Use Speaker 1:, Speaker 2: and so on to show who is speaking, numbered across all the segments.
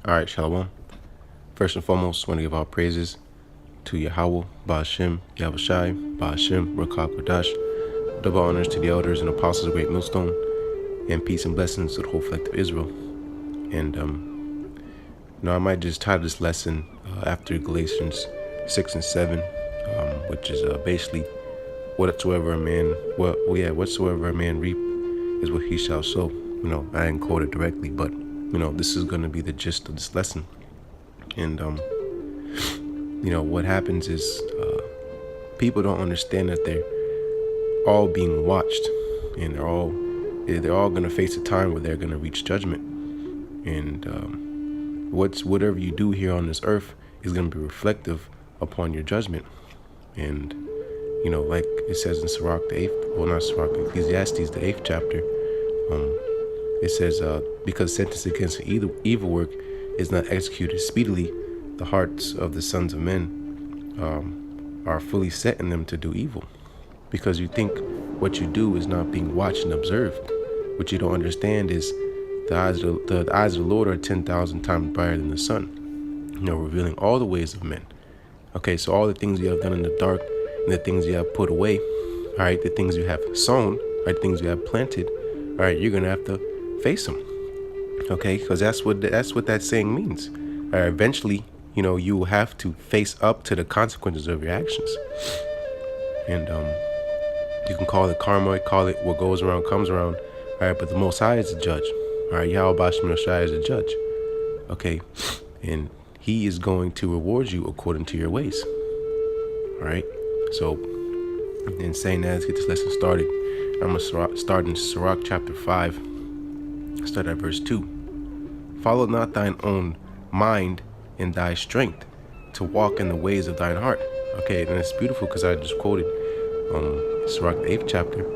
Speaker 1: All right, Shalom. First and foremost, I want to give all praises to Yahweh, Ba'ashem, Yahushai, Ba'ashem, Rakah Kodash. Double honors to the elders and apostles of Great Millstone, and peace and blessings to the whole elect of Israel. And, I might just title this lesson after Galatians 6 and 7, which is basically whatsoever a man reap is what he shall sow. I didn't quote it directly, but, this is going to be the gist of this lesson. And, what happens is people don't understand that they're all being watched, and they're all going to face a time where they're going to reach judgment. And whatever you do here on this earth is going to be reflective upon your judgment. And, like it says in Ecclesiastes, the 8th chapter, it says, because sentence against evil work is not executed speedily, the hearts of the sons of men are fully set in them to do evil. Because you think what you do is not being watched and observed. What you don't understand is the eyes of the Lord are 10,000 times brighter than the sun, revealing all the ways of men. Okay, so all the things you have done in the dark and the things you have put away, all right, the things you have sown, all right, things you have planted, all right, you're going to have to face them. Okay, because that's what that saying means. All right, eventually, you will have to face up to the consequences of your actions. And you can call it karma, call it what goes around comes around. All right, but the Most High is the judge. All right, Yahweh Ba'ashem Shai is the judge. Okay, and He is going to reward you according to your ways. All right, so in saying that, let's get this lesson started. I'm going to start in Sirach chapter 5. Start at verse 2. Follow not thine own mind in thy strength to walk in the ways of thine heart. Okay, and it's beautiful because I just quoted Sirach the 8th chapter.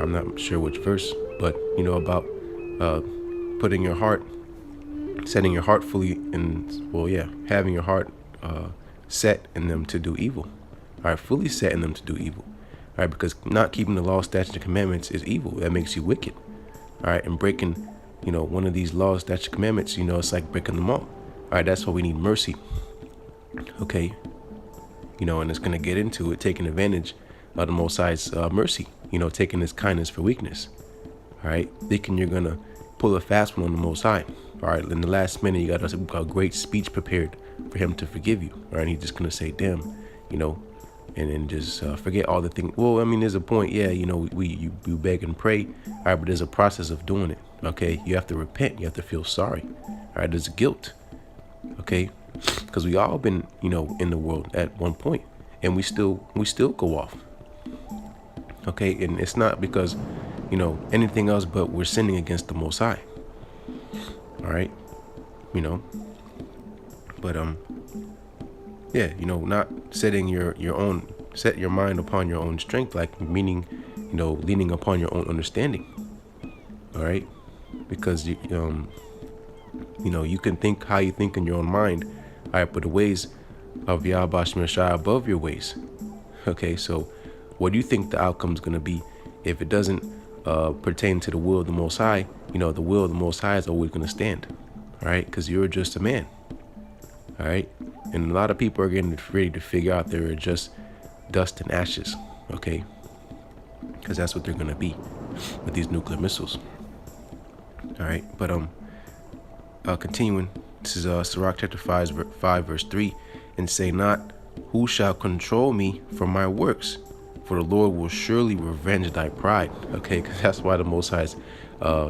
Speaker 1: I'm not sure which verse, but about putting your heart, setting your heart fully in, having your heart set in them to do evil. All right, fully set in them to do evil. All right, because not keeping the law, statutes, and commandments is evil. That makes you wicked. All right, and breaking, one of these laws, statutes, and commandments, it's like breaking them all. All right, that's why we need mercy. Okay, and it's going to get into it, taking advantage of the Most High's mercy, taking His kindness for weakness. All right, thinking you're going to pull a fast one on the Most High. All right, in the last minute, you got a great speech prepared for Him to forgive you. All right, and He's just going to say, damn, and then just forget all the things. Well, there's a point, you beg and pray, all right, but there's a process of doing it, okay? You have to repent, you have to feel sorry, all right? There's guilt, okay? Because we all been, in the world at one point, and we still go off, okay? And it's not because, anything else, but we're sinning against the Most High, all right? But, not setting set your mind upon your own strength, like meaning, leaning upon your own understanding. All right, because you can think how you think in your own mind. All right, but the ways of Yahweh Ba'ashem Shai above your ways. Okay, so what do you think the outcome is going to be if it doesn't pertain to the will of the Most High? The will of the Most High is always going to stand. All right, because you're just a man. All right, and a lot of people are getting ready to figure out they're just dust and ashes, okay? Because that's what they're going to be with these nuclear missiles. All right, but continuing, this is Sirach chapter 5 verse 3, and say not, who shall control me from my works? For the Lord will surely revenge thy pride. Okay, because that's why the Most High is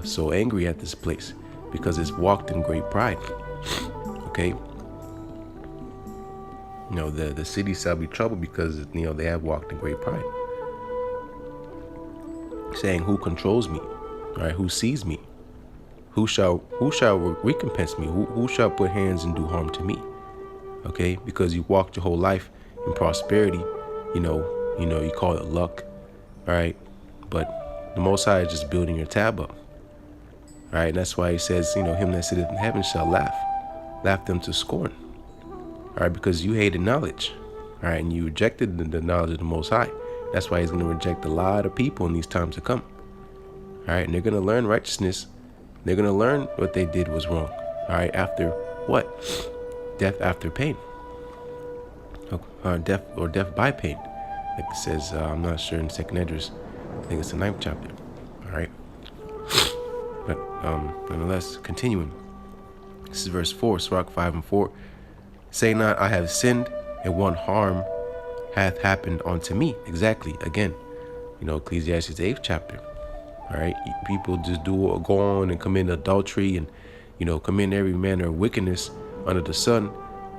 Speaker 1: so angry at this place, because it's walked in great pride. Okay. The city shall be troubled because, they have walked in great pride. Saying, who controls me? All right, who sees me? Who shall recompense me? Who shall put hands and do harm to me? Okay, because you walked your whole life in prosperity, you call it luck, all right? But the Most High is just building your tab up. All right, and that's why He says, him that sitteth in heaven shall laugh them to scorn. All right, because you hated knowledge, all right, and you rejected the knowledge of the Most High. That's why He's going to reject a lot of people in these times to come. All right, and they're going to learn righteousness. They're going to learn what they did was wrong. All right, after what? Death after pain. Death by pain. Like it says, I'm not sure in 2nd Esdras. I think it's the 9th chapter. All right. But nonetheless, continuing. This is verse 4, Sirach 5 and 4. Say not, I have sinned, and one harm hath happened unto me. Exactly. Again, Ecclesiastes 8th chapter. All right. People just go on and commit adultery and, commit every manner of wickedness under the sun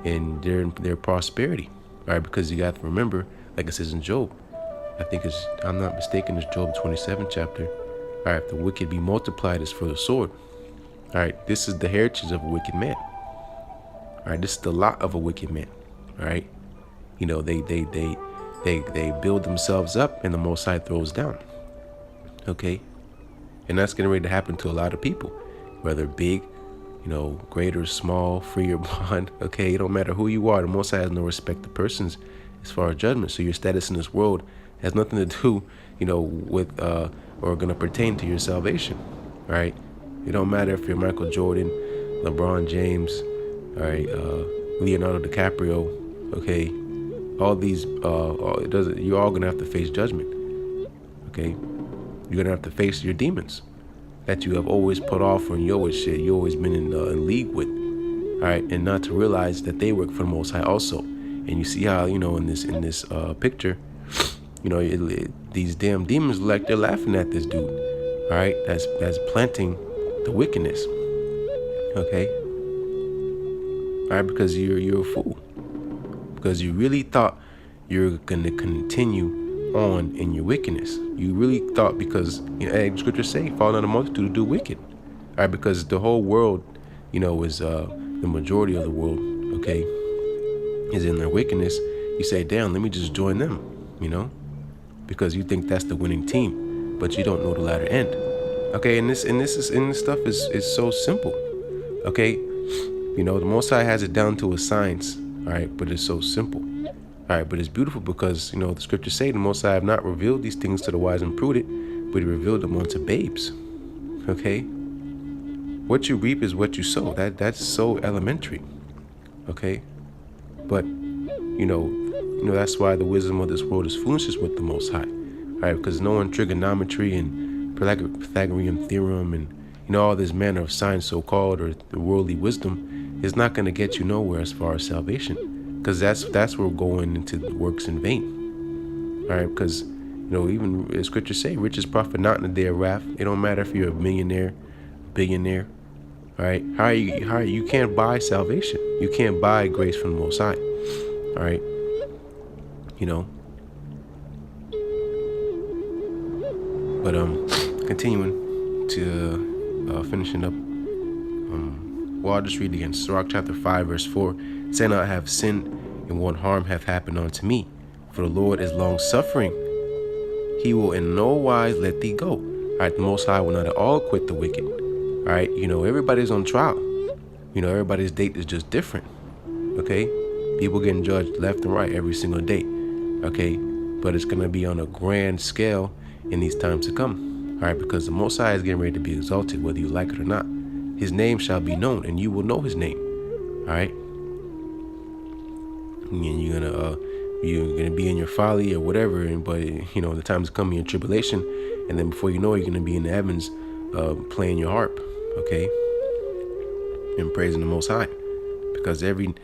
Speaker 1: in their prosperity. All right. Because you got to remember, like it says in Job, I think I'm not mistaken, it's Job 27th chapter. All right. If the wicked be multiplied, it's for the sword. All right. This is the heritage of a wicked man. All right. This is the lot of a wicked man. All right. They build themselves up and the Most High throws down. Okay. And that's getting ready to happen to a lot of people, whether big, great or small, free or bond. Okay. It don't matter who you are. The Most High has no respect to persons as far as judgment. So your status in this world has nothing to do, with, or going to pertain to your salvation. All right. It don't matter if you're Michael Jordan, LeBron James, all right, Leonardo DiCaprio. Okay. All these, you're all going to have to face judgment. Okay. You're going to have to face your demons that you have always put off and you always been in league with. All right. And not to realize that they work for the Most High also. And you see how, in this picture, these damn demons like they're laughing at this dude. All right. That's planting the wickedness. Okay. All right. Because you're a fool. Because you really thought you're going to continue on in your wickedness. You really thought because, scriptures say, fall on the multitude to do wicked. All right, because the whole world, is the majority of the world, okay, is in their wickedness. You say, damn, let me just join them, because you think that's the winning team, but you don't know the latter end. Okay, and this stuff is so simple. Okay, the Most High has it down to a science. All right, but it's so simple. All right, but it's beautiful because, the scriptures say the Most High have not revealed these things to the wise and prudent, but he revealed them unto babes. Okay? What you reap is what you sow. That's so elementary. Okay? But, that's why the wisdom of this world is foolishness with the Most High. All right, because knowing trigonometry and Pythagorean theorem and, all this manner of science so-called or the worldly wisdom is not going to get you nowhere as far as salvation. Because that's where we're going into works in vain. All right, because even as scriptures say, riches profit not in the day of wrath. It don't matter if you're a millionaire, billionaire. All right, how you can't buy salvation. You can't buy grace from the Most High. All right, But continuing to finishing up. Well, I'll just read again. Sirach chapter 5 verse 4. Say not, I have sinned, and one harm hath happened unto me. For the Lord is long suffering. He will in no wise let thee go. All right, the Most High will not at all quit the wicked. All right, everybody's on trial. Everybody's date is just different. Okay, people getting judged left and right every single day. Okay, but it's gonna be on a grand scale in these times to come. All right, because the Most High is getting ready to be exalted, whether you like it or not. His name shall be known, and you will know his name. All right. And you're gonna be in your folly or whatever, but the time's coming in tribulation, and then before you know it, you're gonna be in the heavens, playing your harp, okay, and praising the Most High, because every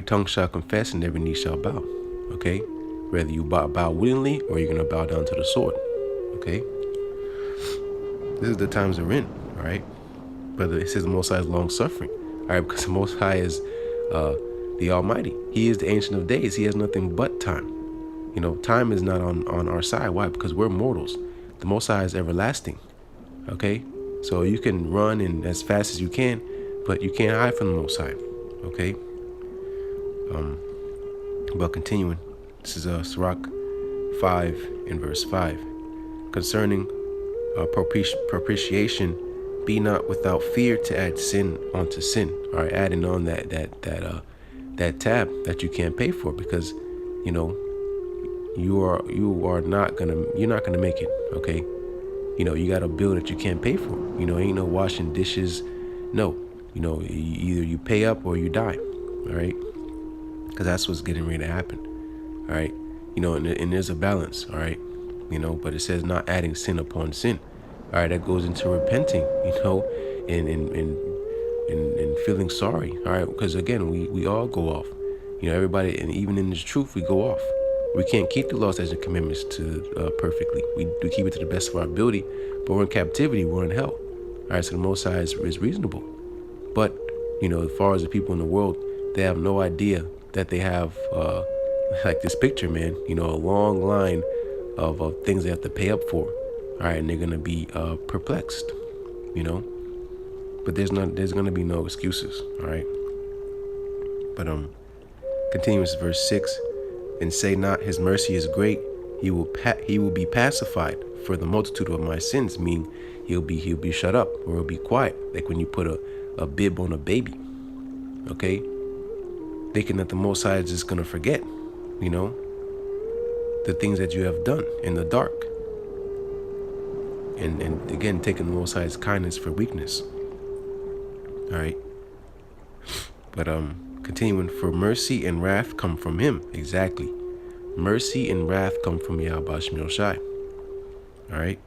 Speaker 1: tongue shall confess and every knee shall bow, okay, whether you bow willingly or you're gonna bow down to the sword, okay. This is the times we're in, all right. But it says the Most High is long suffering, all right, because the Most High is the Almighty. He is the Ancient of Days. He has nothing but time. Time is not on our side. Why? Because we're mortals. The Most High is everlasting. Okay? So you can run in as fast as you can, but you can't hide from the Most High. Okay? But continuing, this is Sirach 5 in verse 5. Concerning propitiation, be not without fear to add sin onto sin. All right, adding on that tab that you can't pay for, because you're not gonna make it. Okay, you got a bill that you can't pay for. Ain't no washing dishes. No, Either you pay up or you die. All right, because that's what's getting ready to happen. All right, and there's a balance. All right, but it says not adding sin upon sin. All right, that goes into repenting. And feeling sorry. All right, because again, we all go off. Everybody, and even in this truth, we go off. We can't keep the laws, statutes, and commandments to perfectly. We do keep it to the best of our ability, but we're in captivity. We're in hell. All right, so the Most High is reasonable. But as far as the people in the world, they have no idea that they have like this picture, man. A long line of things they have to pay up for. All right, and they're gonna be perplexed. But there's gonna be no excuses. All right. But continues verse 6, and say not his mercy is great. He will be pacified for the multitude of my sins. Meaning he'll be shut up, or he'll be quiet, like when you put a bib on a baby. Okay, thinking that the Most High is just gonna forget, the things that you have done in the dark, and again taking the Most High's kindness for weakness. All right, but continuing, for mercy and wrath come from him. Exactly, mercy and wrath come from Yahweh Shemel Shai. All right,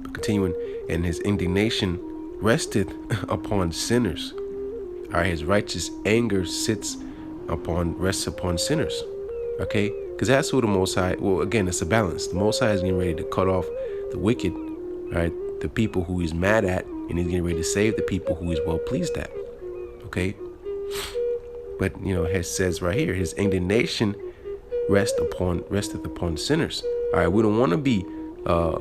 Speaker 1: but continuing, and his indignation resteth upon sinners. All right, his righteous anger rests upon sinners. Okay, because that's who the Most High. Well, again, it's a balance. The Most High is getting ready to cut off the wicked, right? The people who he's mad at, and he's getting ready to save the people who he's well pleased at. Okay, but it says right here, his indignation resteth upon sinners. All right, we don't want to be a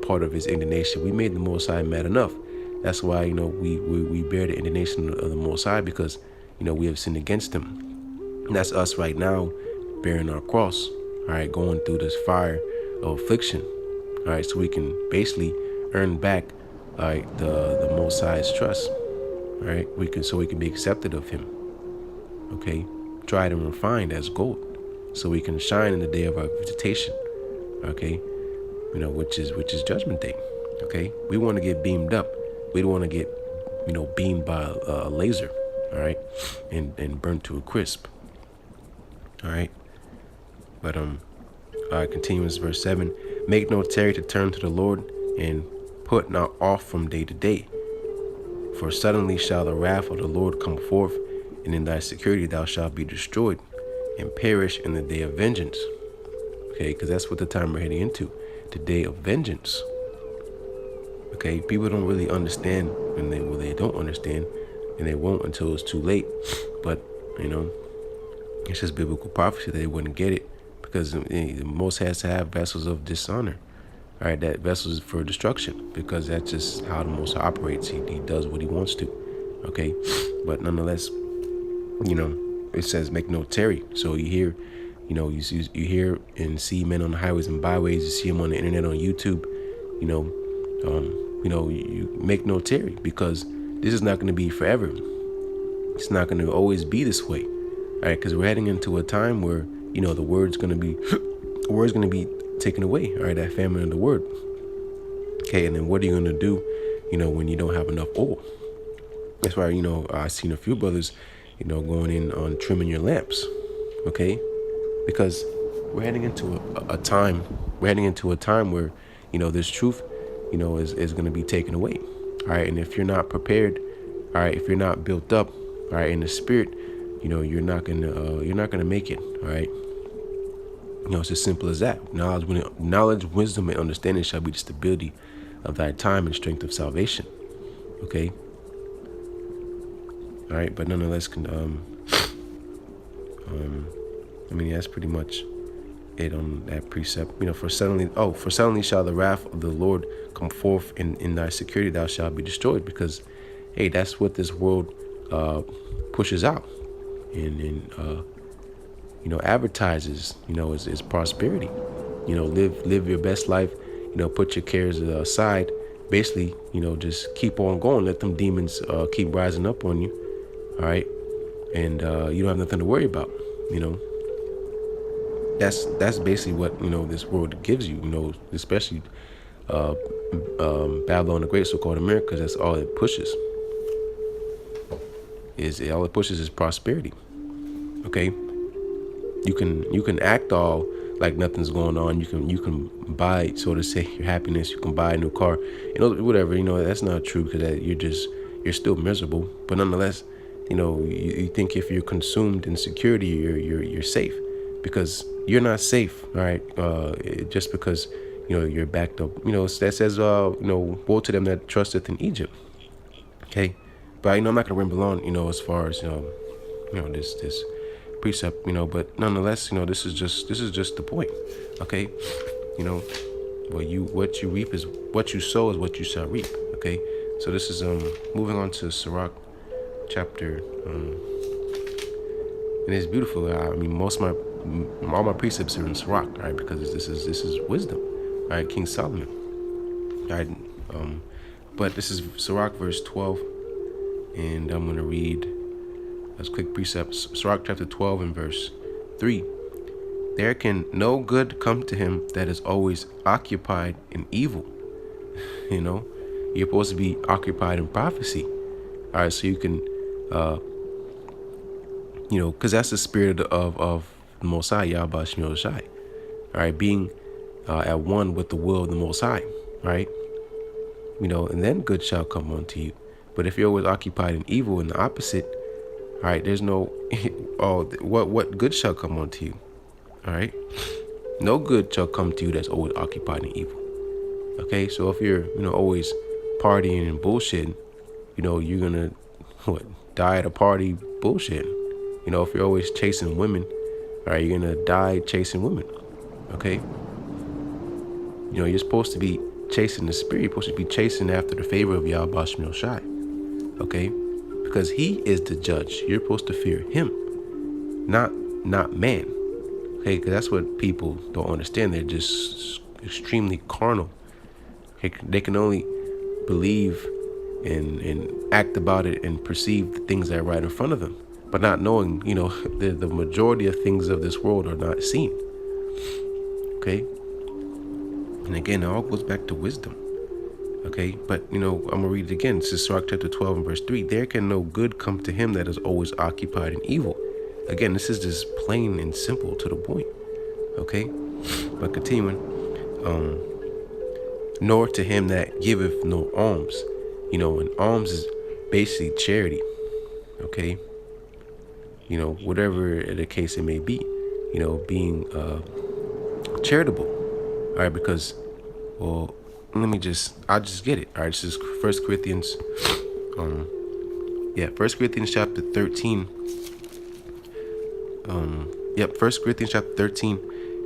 Speaker 1: part of his indignation. We made the Most High mad enough. That's why we bear the indignation of the Most High, because we have sinned against him. And that's us right now, bearing our cross. All right, going through this fire of affliction. All right, so we can basically earn back, all right, the Most High's trust. All right, we can be accepted of him. Okay, tried and refined as gold, so we can shine in the day of our visitation. Okay, which is Judgment Day. Okay, we want to get beamed up. We don't want to get beamed by a laser. All right, and burnt to a crisp. All right, but continues verse 7. Make no tarry to turn to the Lord, and put not off from day to day. For suddenly shall the wrath of the Lord come forth, and in thy security thou shalt be destroyed, and perish in the day of vengeance. Okay, because that's what the time we're heading into, the day of vengeance. Okay, people don't really understand, and they don't understand, and they won't until it's too late. But it's just biblical prophecy that they wouldn't get it, because the Most has to have vessels of dishonor. All right, that vessels for destruction, because that's just how the Most operates. He does what he wants to. Okay, but nonetheless, it says make no tarry. So you hear, you hear and see men on the highways and byways. You see them on the internet, on YouTube. You make no tarry, because this is not going to be forever. It's not going to always be this way. All right, because we're heading into a time where the word's going to be taken away. All right, that famine of the word. Okay, and then what are you going to do, when you don't have enough oil? That's why I've seen a few brothers, going in on trimming your lamps. Okay, because we're heading into a time. We're heading into a time where this truth, is going to be taken away. All right, and if you're not prepared, all right, if you're not built up, all right, in the spirit, you're not gonna make it. All right. It's as simple as that. Knowledge, wisdom, and understanding shall be the stability of thy time and strength of salvation. Okay. All right, but nonetheless, that's pretty much it on that precept. For suddenly shall the wrath of the Lord come forth, and in thy security thou shalt be destroyed. Because, hey, that's what this world pushes out, and advertises, is prosperity. Live your best life. Put your cares aside. Basically, just keep on going. Let them demons keep rising up on you. All right, and you don't have nothing to worry about. That's basically what this world gives you. Especially Babylon the Great, so-called America, because that's all it pushes. is all it pushes is prosperity. Okay, you can act all like nothing's going on. You can buy, so to say, your happiness. You can buy a new car, whatever. That's not true, because you're still miserable. But nonetheless, you think if you're consumed in security, you're safe, because you're not safe. All right, just because you're backed up. That says woe to them that trusteth in Egypt. Okay, but I'm not gonna ramble on. As far as this precept. But nonetheless, this is just the point. Okay, what you reap is what you sow is what you shall reap. Okay, so this is moving on to Sirach chapter, and it's beautiful. I mean, all my precepts are in Sirach, all right, because this is wisdom, all right, King Solomon, all right. But this is Sirach verse 12, and I'm gonna read as quick precepts. Sirach chapter 12 and verse 3. There can no good come to him that is always occupied in evil. You're supposed to be occupied in prophecy. All right, so you can, because that's the spirit of the Most High, Yahweh Shemel Shai. All right, being at one with the will of the Most High. Right, and then good shall come unto you. But if you're always occupied in evil, in the opposite, all right, there's no, what good shall come unto you? All right, no good shall come to you that's always occupied in evil. Okay, so if you're, always partying and bullshitting, you're gonna die at a party bullshitting. If you're always chasing women, all right, you're gonna die chasing women. Okay, you're supposed to be chasing the spirit. You're supposed to be chasing after the favor of Yahweh Shemel Shai. Okay, because he is the judge. You're supposed to fear him, not man. Okay, because that's what people don't understand. They're just extremely carnal. Okay? They can only believe and act about it and perceive the things that are right in front of them, but not knowing, the majority of things of this world are not seen. Okay, and again, it all goes back to wisdom. Okay, but I'm gonna read it again. This is Sirach chapter 12 and verse 3. There can no good come to him that is always occupied in evil. Again, this is just plain and simple, to the point. Okay, but continuing, nor to him that giveth no alms. And alms is basically charity. Okay, whatever the case it may be, being charitable. All right, because, well, I'll just get it. All right, this is 1 Corinthians, 1 Corinthians chapter 13. 1 Corinthians chapter 13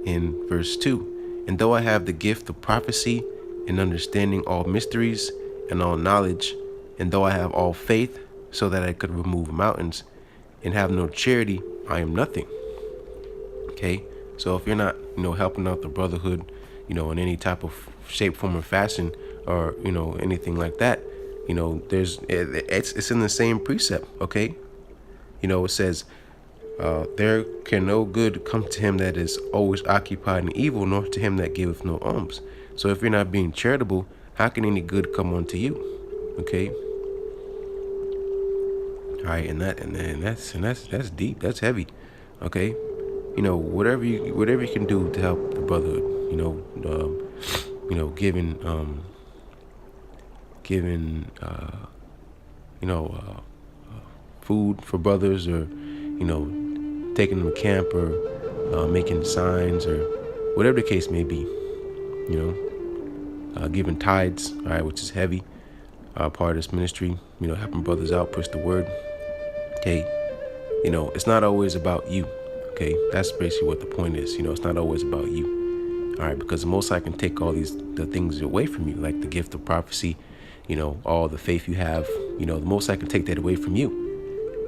Speaker 1: in verse 2. And though I have the gift of prophecy and understanding all mysteries and all knowledge, and though I have all faith so that I could remove mountains, and have no charity, I am nothing. Okay, so if you're not, helping out the brotherhood, in any type of shape, form, or fashion, or anything like that, it's in the same precept. Okay, it says, there can no good come to him that is always occupied in evil, nor to him that giveth no alms. So if you're not being charitable, how can any good come unto you? Okay. All right, and that's deep. That's heavy. Okay. Whatever you can do to help the brotherhood. Giving food for brothers, or taking them to camp, or making signs, or whatever the case may be. Giving tithes, all right, which is heavy, part of this ministry. Helping brothers out, push the word. Okay, it's not always about you. Okay, that's basically what the point is. It's not always about you. All right, because the Most High can take all the things away from you, like the gift of prophecy, all the faith you have. The Most High can take that away from you.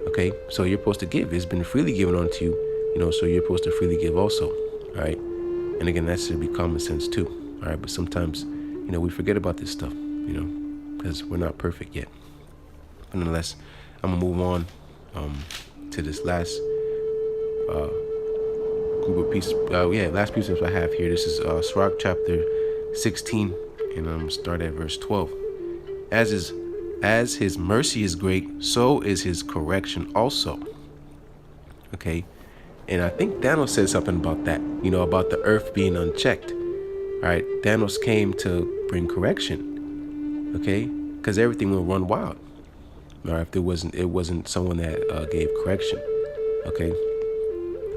Speaker 1: Okay, so you're supposed to give. It's been freely given unto you, so you're supposed to freely give also. All right, and again, that should be common sense too. All right, but sometimes, we forget about this stuff, because we're not perfect yet. But nonetheless, I'm gonna move on to this last group of pieces. Last precepts I have here. This is Sirach chapter 16, and I'm gonna start at verse 12. As is As his mercy is great, so is his correction also. Okay. And I think Thanos said something about that, about the earth being unchecked. All right. Thanos came to bring correction. Okay. Because everything will run wild. All right. If it wasn't someone that gave correction. Okay.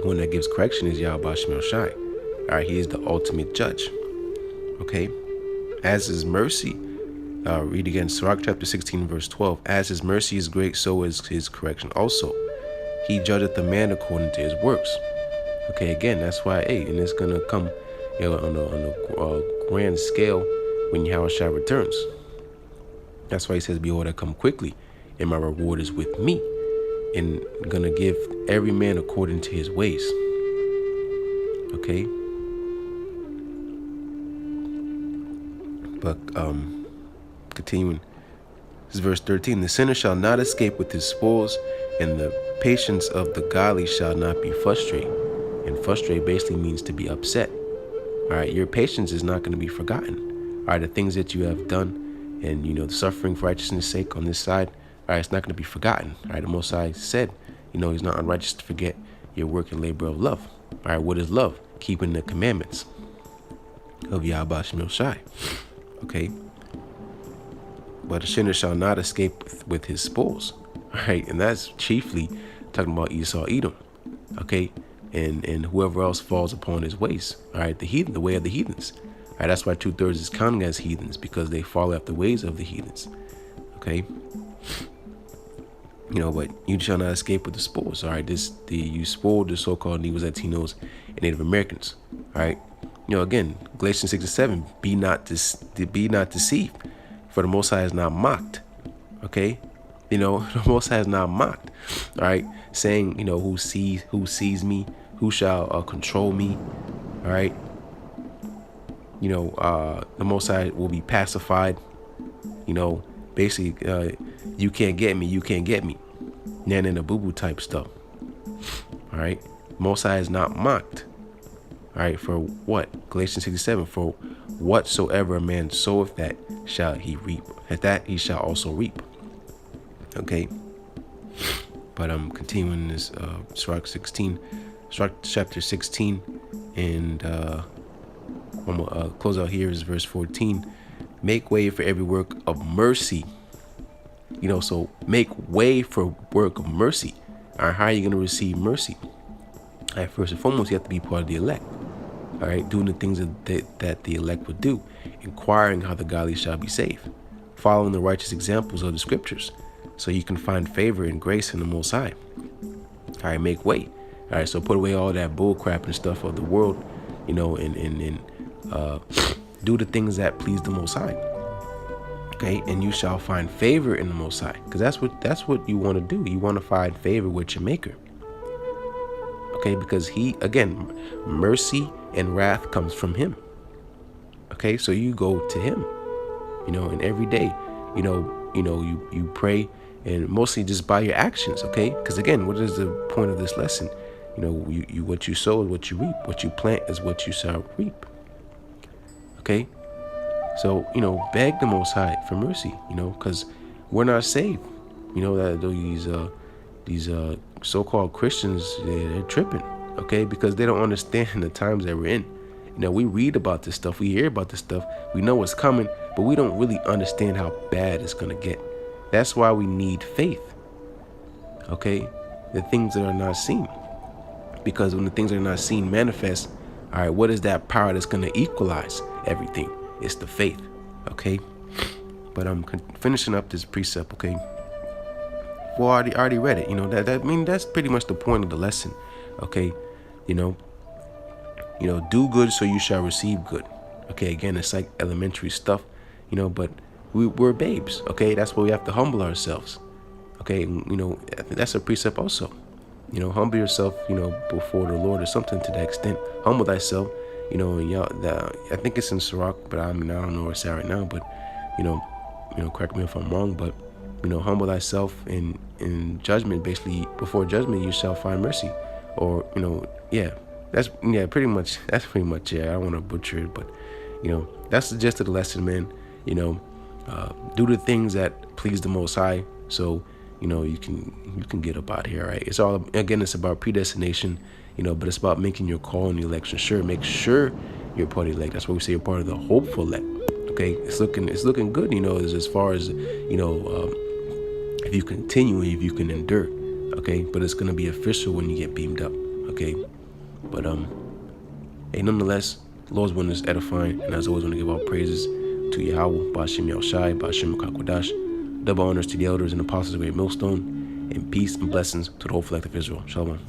Speaker 1: One that gives correction is Yahweh Shemel Shai. All right. He is the ultimate judge. Okay. As his mercy, read again, Sirach chapter 16, verse 12. As his mercy is great, so is his correction also. He judgeth the man according to his works. Okay, again, that's why, and it's gonna come, on a grand scale when Yahweh returns. That's why he says, "Behold, I come quickly, and my reward is with me, and gonna give every man according to his ways." Okay. But continuing, this is verse 13. The sinner shall not escape with his spoils, and the patience of the godly shall not be frustrated. And frustrate basically means to be upset. All right, your patience is not going to be forgotten. All right, the things that you have done, and the suffering for righteousness' sake on this side, all right, it's not going to be forgotten. All right, the Most High said, he's not unrighteous to forget your work and labor of love. All right, what is love? Keeping the commandments of Yahweh Shemel Shai. Okay. But the sinner shall not escape with his spoils. All right, and that's chiefly talking about Esau, Edom. Okay, and whoever else falls upon his ways. All right, the way of the heathens. All right, that's why 2/3 is counting as heathens, because they follow after the ways of the heathens. Okay. But you shall not escape with the spoils. All right, you spoiled the so-called Negros, Latinos, and Native Americans. All right. Again, Galatians 6:7, be not deceived, for the Most High is not mocked. Okay, the Most High is not mocked. All right, saying, who sees me, who shall control me. All right, the Most High will be pacified. Basically, you can't get me. Nan and a boo boo type stuff. All right, Most High is not mocked. All right, for what? Galatians 6:7, for whatsoever a man soweth, that shall he reap. At that he shall also reap. Okay. But I'm continuing this Sirach chapter 16, and one more close out here is verse 14. Make way for every work of mercy. So make way for work of mercy. All right, how are you going to receive mercy? All right, first and foremost, you have to be part of the elect. All right, doing the things that the elect would do, inquiring how the godly shall be saved, following the righteous examples of the scriptures, so you can find favor and grace in the Most High. All right, make way. All right, so put away all that bull crap and stuff of the world, and do the things that please the Most High. Okay, and you shall find favor in the Most High, because that's what you want to do. You want to find favor with your Maker. Okay, because he, again, mercy and wrath comes from him. Okay, so you go to him, and every day, you pray, and mostly just by your actions. Okay, because again, what is the point of this lesson? You what you sow is what you reap. What you plant is what you shall reap. Okay, so beg the Most High for mercy. Because we're not saved. That these so-called Christians, they're tripping, okay, because they don't understand the times that we're in. We read about this stuff, we hear about this stuff, we know what's coming, but we don't really understand how bad it's gonna get. That's why we need faith. Okay, the things that are not seen, because when the things that are not seen manifest, all right, what is that power that's gonna equalize everything? It's the faith. Okay, but I'm finishing up this precept. Okay. Well, I already read it. That's pretty much the point of the lesson. Okay, do good so you shall receive good. Okay, again, it's like elementary stuff, but we're babes. Okay, that's why we have to humble ourselves. Okay, I think that's a precept also. Humble yourself, before the Lord, or something to that extent. Humble thyself, and I think it's in Sirach, but I don't know where it's at right now. But correct me if I'm wrong, but humble thyself in judgment. Basically, before judgment, you shall find mercy. Or, that's pretty much it. I don't want to butcher it, but, that's the gist of the lesson, man. Do the things that please the Most High, so you can get up out here, right? It's all, again, it's about predestination, but it's about making your call and election sure. Make sure you're part of the elect. That's why we say you're part of the hopeful elect. Okay, it's looking good, as far as if you continue and if you can endure. Okay, but it's gonna be official when you get beamed up. Okay, but hey, nonetheless, Lord's one is edifying, and as always, want to give all praises to Yahweh, Ba'Shem Yahushai, Ba'Shem Kakwadash, double honors to the elders and apostles of Great Millstone, and peace and blessings to the whole collective Israel. Shalom.